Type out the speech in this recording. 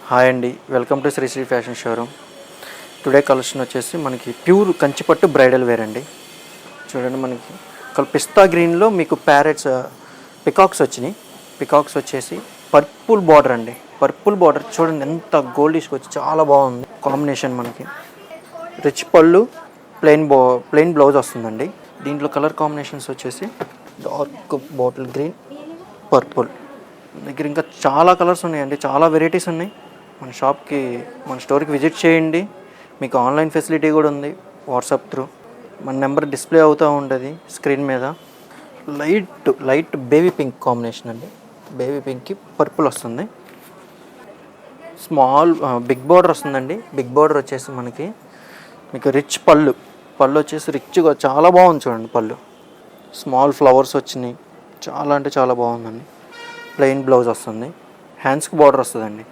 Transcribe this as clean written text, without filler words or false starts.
Hi అండి, welcome to Shri fashion showroom. Today collection వచ్చేసి మనకి ప్యూర్ కంచిపట్టు బ్రైడల్ వేర్ అండి. చూడండి, మనకి పిస్తా గ్రీన్లో మీకు ప్యారెట్స్ పికాక్స్ వచ్చినాయి. పికాక్స్ వచ్చేసి పర్పుల్ బార్డర్ అండి. పర్పుల్ బార్డర్ చూడండి ఎంత గోల్డిష్గా వచ్చి చాలా బాగుంది కాంబినేషన్. మనకి రిచ్ పళ్ళు, ప్లెయిన్ బ్లౌజ్ వస్తుందండి. దీంట్లో కలర్ కాంబినేషన్స్ వచ్చేసి డార్క్ బాటిల్ గ్రీన్, పర్పుల్. దగ్గర ఇంకా చాలా కలర్స్ ఉన్నాయండి, చాలా వెరైటీస్ ఉన్నాయి. మన స్టోర్కి విజిట్ చేయండి. మీకు ఆన్లైన్ ఫెసిలిటీ కూడా ఉంది, వాట్సాప్ త్రూ. మన నెంబర్ డిస్ప్లే అవుతూ ఉంటుంది స్క్రీన్ మీద. లైట్ బేబీ పింక్ కాంబినేషన్ అండి. బేబీ పింక్కి పర్పుల్ వస్తుంది. బిగ్ బార్డర్ వస్తుందండి. బిగ్ బార్డర్ వచ్చేసి మీకు రిచ్ పళ్ళు వచ్చేసి రిచ్గా చాలా బాగుంది. చూడండి, పళ్ళు స్మాల్ ఫ్లవర్స్ వచ్చినాయి. చాలా అంటే చాలా బాగుందండి. ప్లెయిన్ బ్లౌజ్ వస్తుంది. హ్యాండ్స్కి బార్డర్ వస్తుందండి.